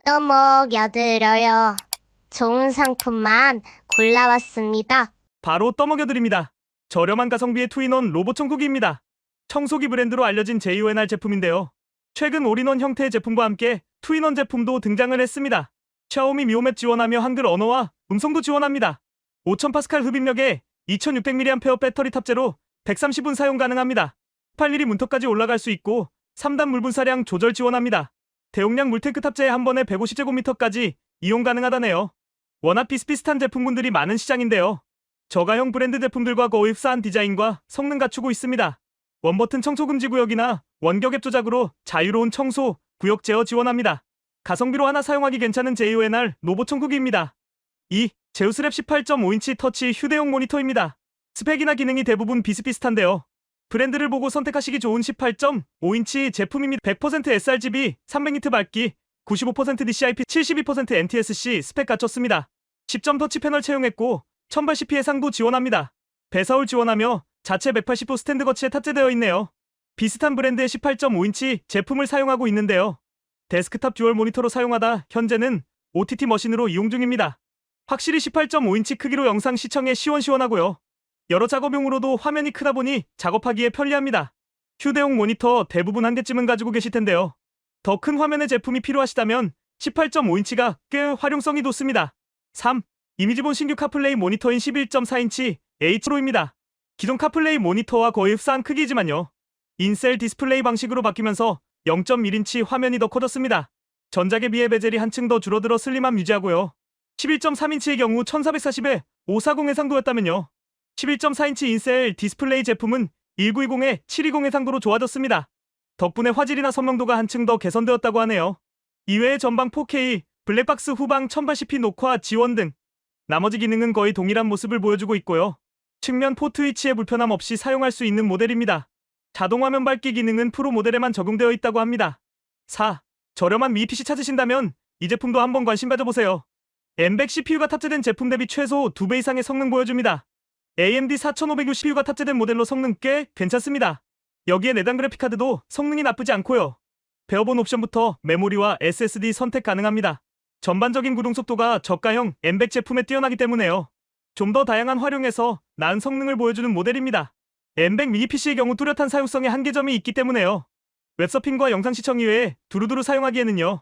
또 먹여드려요. 좋은 상품만 골라왔습니다. 바로 떠먹여드립니다. 저렴한 가성비의 투인원 로봇 청소기입니다. 청소기 브랜드로 알려진 JONR 제품인데요. 최근 올인원 형태의 제품과 함께 투인원 제품도 등장을 했습니다. 샤오미 미오맵 지원하며 한글 언어와 음성도 지원합니다. 5000파스칼 흡입력에 2600mAh 배터리 탑재로 130분 사용 가능합니다. 8mm 문턱까지 올라갈 수 있고 3단 물 분사량 조절 지원합니다. 대용량 물탱크 탑재에 한 번에 150제곱미터까지 이용 가능하다네요. 워낙 비슷비슷한 제품군들이 많은 시장인데요. 저가형 브랜드 제품들과 거의 흡사한 디자인과 성능 갖추고 있습니다. 원버튼 청소 금지 구역이나 원격앱 조작으로 자유로운 청소, 구역 제어 지원합니다. 가성비로 하나 사용하기 괜찮은 JONR 로봇 청소기입니다. 2. 제우스랩 18.5인치 터치 휴대용 모니터입니다. 스펙이나 기능이 대부분 비슷비슷한데요. 브랜드를 보고 선택하시기 좋은 18.5인치 제품입니다. 100% sRGB, 300니트 밝기, 95% DCI-P, 72% NTSC 스펙 갖췄습니다. 10점 터치 패널 채용했고 1080p 해상도 지원합니다. 배사올 지원하며 자체 180도 스탠드 거치에 탑재되어 있네요. 비슷한 브랜드의 18.5인치 제품을 사용하고 있는데요. 데스크탑 듀얼 모니터로 사용하다 현재는 OTT 머신으로 이용 중입니다. 확실히 18.5인치 크기로 영상 시청에 시원시원하고요. 여러 작업용으로도 화면이 크다 보니 작업하기에 편리합니다. 휴대용 모니터 대부분 한 개쯤은 가지고 계실 텐데요. 더 큰 화면의 제품이 필요하시다면 18.5인치가 꽤 활용성이 돋습니다. 3. 이미지본 신규 카플레이 모니터인 11.4인치 H로입니다. 기존 카플레이 모니터와 거의 흡사한 크기이지만요. 인셀 디스플레이 방식으로 바뀌면서 0.1인치 화면이 더 커졌습니다. 전작에 비해 베젤이 한층 더 줄어들어 슬림함 유지하고요. 11.3인치의 경우 1440에 540 해상도였다면요. 11.4인치 인셀 디스플레이 제품은 1920에 720 해상도로 좋아졌습니다. 덕분에 화질이나 선명도가 한층 더 개선되었다고 하네요. 이외에 전방 4K, 블랙박스 후방 1080p 녹화 지원 등 나머지 기능은 거의 동일한 모습을 보여주고 있고요. 측면 포트 위치에 불편함 없이 사용할 수 있는 모델입니다. 자동 화면 밝기 기능은 프로 모델에만 적용되어 있다고 합니다. 4. 저렴한 미니 PC 찾으신다면 이 제품도 한번 관심 가져보세요. M100 CPU가 탑재된 제품 대비 최소 2배 이상의 성능 보여줍니다. AMD 4500U CPU가 탑재된 모델로 성능 꽤 괜찮습니다. 여기에 내장 그래픽카드도 성능이 나쁘지 않고요. 배워본 옵션부터 메모리와 SSD 선택 가능합니다. 전반적인 구동 속도가 저가형 M100 제품에 뛰어나기 때문에요. 좀 더 다양한 활용에서 나은 성능을 보여주는 모델입니다. M100 미니 PC의 경우 뚜렷한 사용성에 한계점이 있기 때문에요. 웹서핑과 영상 시청 이외에 두루두루 사용하기에는요.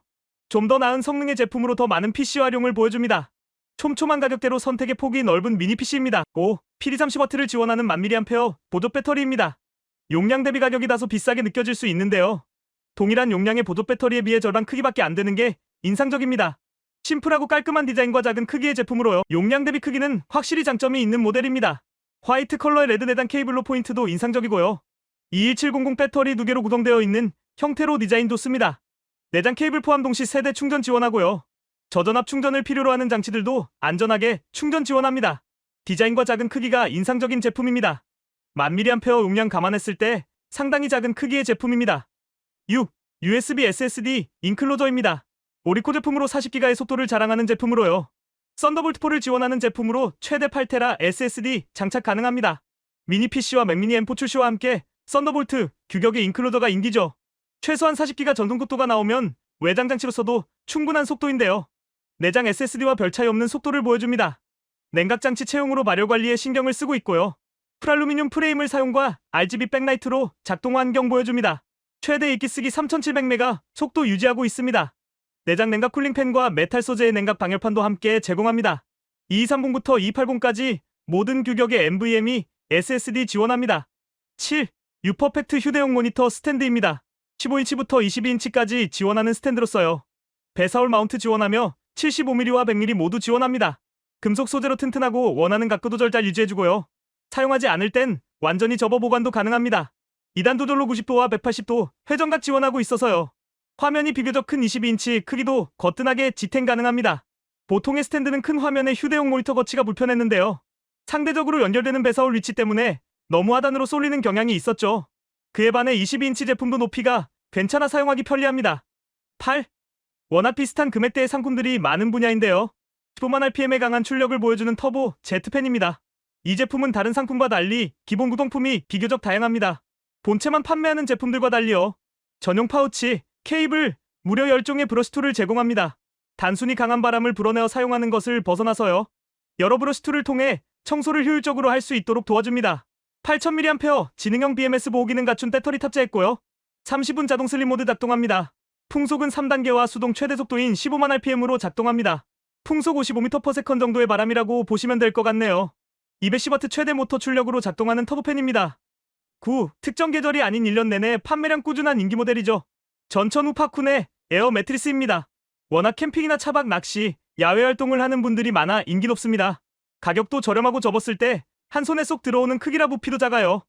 좀 더 나은 성능의 제품으로 더 많은 PC 활용을 보여줍니다. 촘촘한 가격대로 선택의 폭이 넓은 미니 PC입니다. 5. PD30W를 지원하는 1000mAh 보조 배터리입니다. 용량 대비 가격이 다소 비싸게 느껴질 수 있는데요. 동일한 용량의 보조 배터리에 비해 절반 크기밖에 안 되는 게 인상적입니다. 심플하고 깔끔한 디자인과 작은 크기의 제품으로요. 용량 대비 크기는 확실히 장점이 있는 모델입니다. 화이트 컬러의 레드 내장 케이블로 포인트도 인상적이고요. 21700 배터리 2개로 구성되어 있는 형태로 디자인 좋습니다. 내장 케이블 포함 동시 세대 충전 지원하고요. 저전압 충전을 필요로 하는 장치들도 안전하게 충전 지원합니다. 디자인과 작은 크기가 인상적인 제품입니다. 1000mAh 용량 감안했을 때 상당히 작은 크기의 제품입니다. 6. USB SSD 인클로저입니다. 오리코 제품으로 40GB의 속도를 자랑하는 제품으로요. 썬더볼트 4를 지원하는 제품으로 최대 8TB SSD 장착 가능합니다. 미니 PC와 맥미니 M4 출시와 함께 썬더볼트 규격의 인클로저가 인기죠. 최소한 40GB 전송 속도가 나오면 외장 장치로서도 충분한 속도인데요. 내장 SSD와 별 차이 없는 속도를 보여줍니다. 냉각 장치 채용으로 마력 관리에 신경을 쓰고 있고요. 프랄루미늄 프레임을 사용과 RGB 백라이트로 작동 환경 보여줍니다. 최대 익기쓰기 3700메가 속도 유지하고 있습니다. 내장 냉각 쿨링팬과 메탈 소재의 냉각 방열판도 함께 제공합니다. 2230부터 280까지 모든 규격의 NVMe SSD 지원합니다. 7. 유퍼펙트 휴대용 모니터 스탠드입니다. 15인치부터 22인치까지 지원하는 스탠드로서요. 배사올 마운트 지원하며 75mm와 100mm 모두 지원합니다. 금속 소재로 튼튼하고 원하는 각도 조절 잘 유지해주고요. 사용하지 않을 땐 완전히 접어 보관도 가능합니다. 2단 조절로 90도와 180도 회전각 지원하고 있어서요. 화면이 비교적 큰 22인치 크기도 거뜬하게 지탱 가능합니다. 보통의 스탠드는 큰 화면에 휴대용 모니터 거치가 불편했는데요. 상대적으로 연결되는 배사올 위치 때문에 너무 하단으로 쏠리는 경향이 있었죠. 그에 반해 22인치 제품도 높이가 괜찮아 사용하기 편리합니다. 8. 워낙 비슷한 금액대의 상품들이 많은 분야인데요. 15만 RPM의 강한 출력을 보여주는 터보 Z펜입니다. 이 제품은 다른 상품과 달리 기본 구성품이 비교적 다양합니다. 본체만 판매하는 제품들과 달리요. 전용 파우치, 케이블, 무려 10종의 브러쉬 툴을 제공합니다. 단순히 강한 바람을 불어내어 사용하는 것을 벗어나서요. 여러 브러쉬 툴을 통해 청소를 효율적으로 할 수 있도록 도와줍니다. 8000mAh 지능형 BMS 보호 기능 갖춘 배터리 탑재했고요. 30분 자동 슬립 모드 작동합니다. 풍속은 3단계와 수동 최대 속도인 15만 rpm으로 작동합니다. 풍속 55m/s 정도의 바람이라고 보시면 될 것 같네요. 210W 최대 모터 출력으로 작동하는 터보팬입니다. 9. 특정 계절이 아닌 1년 내내 판매량 꾸준한 인기 모델이죠. 전천후 파쿤의 에어 매트리스입니다. 워낙 캠핑이나 차박, 낚시, 야외 활동을 하는 분들이 많아 인기 높습니다. 가격도 저렴하고 접었을 때 한 손에 쏙 들어오는 크기라 부피도 작아요.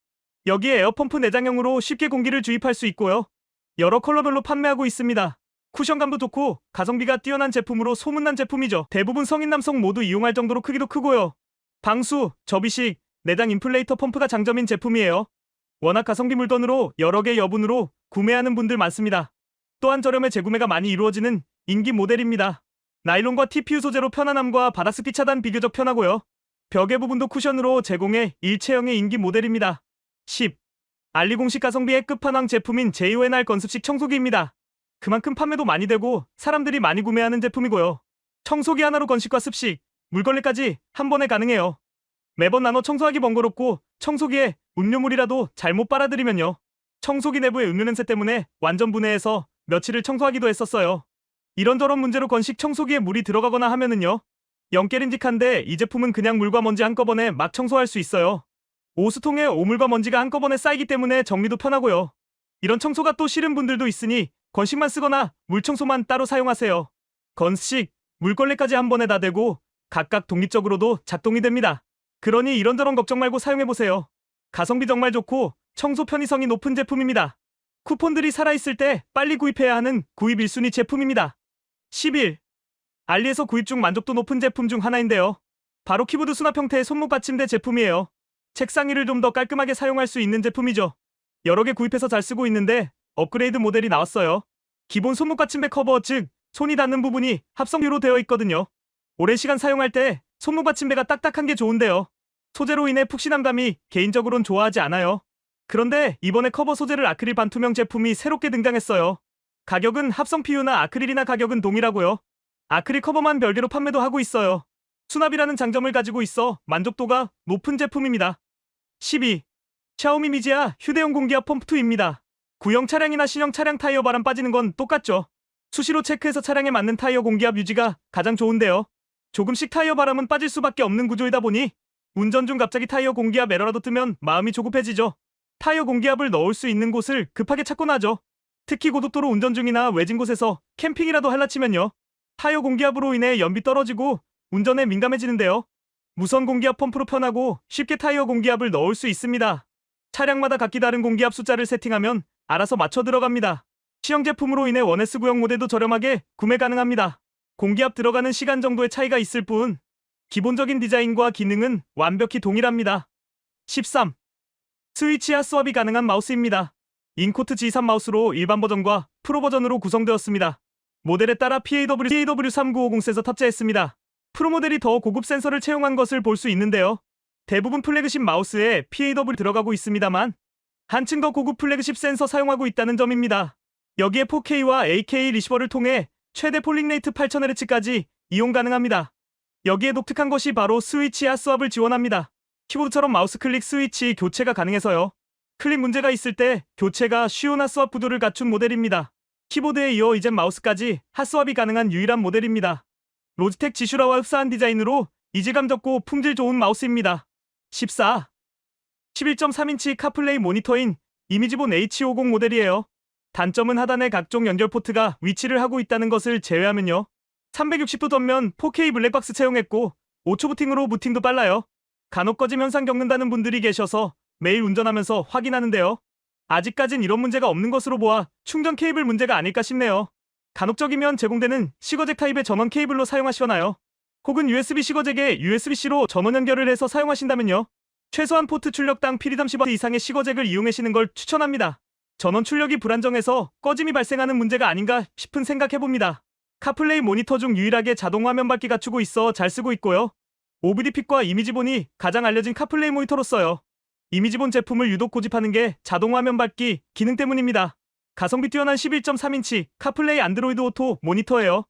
여기에 에어펌프 내장형으로 쉽게 공기를 주입할 수 있고요. 여러 컬러별로 판매하고 있습니다. 쿠션감도 좋고 가성비가 뛰어난 제품으로 소문난 제품이죠. 대부분 성인 남성 모두 이용할 정도로 크기도 크고요. 방수, 접이식, 내장 인플레이터 펌프가 장점인 제품이에요. 워낙 가성비 물건으로 여러 개 여분으로 구매하는 분들 많습니다. 또한 저렴해 재구매가 많이 이루어지는 인기 모델입니다. 나일론과 TPU 소재로 편안함과 바닥습기 차단 비교적 편하고요. 벽의 부분도 쿠션으로 제공해 일체형의 인기 모델입니다. 10. 알리 공식 가성비의 끝판왕 제품인 JONR 건습식 청소기입니다. 그만큼 판매도 많이 되고 사람들이 많이 구매하는 제품이고요. 청소기 하나로 건식과 습식, 물걸레까지 한 번에 가능해요. 매번 나눠 청소하기 번거롭고 청소기에 음료물이라도 잘못 빨아들이면요. 청소기 내부의 음료 냄새 때문에 완전 분해해서 며칠을 청소하기도 했었어요. 이런저런 문제로 건식 청소기에 물이 들어가거나 하면은요. 영깨림직한데 이 제품은 그냥 물과 먼지 한꺼번에 막 청소할 수 있어요. 오수통에 오물과 먼지가 한꺼번에 쌓이기 때문에 정리도 편하고요. 이런 청소가 또 싫은 분들도 있으니 건식만 쓰거나 물청소만 따로 사용하세요. 건식, 물걸레까지 한 번에 다 되고 각각 독립적으로도 작동이 됩니다. 그러니 이런저런 걱정 말고 사용해보세요. 가성비 정말 좋고 청소 편의성이 높은 제품입니다. 쿠폰들이 살아있을 때 빨리 구입해야 하는 구입 1순위 제품입니다. 11. 알리에서 구입 중 만족도 높은 제품 중 하나인데요. 바로 키보드 수납 형태의 손목 받침대 제품이에요. 책상 위를 좀 더 깔끔하게 사용할 수 있는 제품이죠. 여러 개 구입해서 잘 쓰고 있는데 업그레이드 모델이 나왔어요. 기본 손목 받침대 커버, 즉 손이 닿는 부분이 합성유로 되어 있거든요. 오랜 시간 사용할 때 손목 받침대가 딱딱한 게 좋은데요. 소재로 인해 푹신함감이 개인적으론 좋아하지 않아요. 그런데 이번에 커버 소재를 아크릴 반투명 제품이 새롭게 등장했어요. 가격은 합성 PU나 아크릴이나 가격은 동일하고요. 아크릴 커버만 별개로 판매도 하고 있어요. 수납이라는 장점을 가지고 있어 만족도가 높은 제품입니다. 12. 샤오미 미지아 휴대용 공기압 펌프2입니다. 구형 차량이나 신형 차량 타이어 바람 빠지는 건 똑같죠. 수시로 체크해서 차량에 맞는 타이어 공기압 유지가 가장 좋은데요. 조금씩 타이어 바람은 빠질 수밖에 없는 구조이다 보니 운전 중 갑자기 타이어 공기압 에러라도 뜨면 마음이 조급해지죠. 타이어 공기압을 넣을 수 있는 곳을 급하게 찾곤 하죠. 특히 고속도로 운전 중이나 외진 곳에서 캠핑이라도 할라치면요. 타이어 공기압으로 인해 연비 떨어지고 운전에 민감해지는데요. 무선 공기압 펌프로 편하고 쉽게 타이어 공기압을 넣을 수 있습니다. 차량마다 각기 다른 공기압 숫자를 세팅하면 알아서 맞춰 들어갑니다. 시형 제품으로 인해 1S 구형 모델도 저렴하게 구매 가능합니다. 공기압 들어가는 시간 정도의 차이가 있을 뿐 기본적인 디자인과 기능은 완벽히 동일합니다. 13. 스위치와 스왑이 가능한 마우스입니다. 인코트 G3 마우스로 일반 버전과 프로 버전으로 구성되었습니다. 모델에 따라 PAW3950 센서 탑재했습니다. 프로 모델이 더 고급 센서를 채용한 것을 볼 수 있는데요. 대부분 플래그십 마우스에 PAW 들어가고 있습니다만 한층 더 고급 플래그십 센서 사용하고 있다는 점입니다. 여기에 4K와 8K 리시버를 통해 최대 폴링 레이트 8000Hz까지 이용 가능합니다. 여기에 독특한 것이 바로 스위치와 스왑을 지원합니다. 키보드처럼 마우스 클릭 스위치 교체가 가능해서요. 클릭 문제가 있을 때 교체가 쉬운 핫스왑 구조를 갖춘 모델입니다. 키보드에 이어 이젠 마우스까지 핫스왑이 가능한 유일한 모델입니다. 로지텍 지슈라와 흡사한 디자인으로 이질감 적고 품질 좋은 마우스입니다. 14. 11.3인치 카플레이 모니터인 이미지본 H50 모델이에요. 단점은 하단에 각종 연결 포트가 위치를 하고 있다는 것을 제외하면요. 360도 전면 4K 블랙박스 채용했고 5초 부팅으로 부팅도 빨라요. 간혹 꺼짐 현상 겪는다는 분들이 계셔서 매일 운전하면서 확인하는데요. 아직까진 이런 문제가 없는 것으로 보아 충전 케이블 문제가 아닐까 싶네요. 간혹적이면 제공되는 시거잭 타입의 전원 케이블로 사용하시거나요. 혹은 USB 시거잭에 USB-C로 전원 연결을 해서 사용하신다면요. 최소한 포트 출력당 PD30W 이상의 시거잭을 이용하시는 걸 추천합니다. 전원 출력이 불안정해서 꺼짐이 발생하는 문제가 아닌가 싶은 생각해봅니다. 카플레이 모니터 중 유일하게 자동 화면 밝기 갖추고 있어 잘 쓰고 있고요. OVD핏과 이미지본이 가장 알려진 카플레이 모니터로서요. 이미지본 제품을 유독 고집하는 게 자동 화면 밝기 기능 때문입니다. 가성비 뛰어난 11.3인치 카플레이 안드로이드 오토 모니터예요.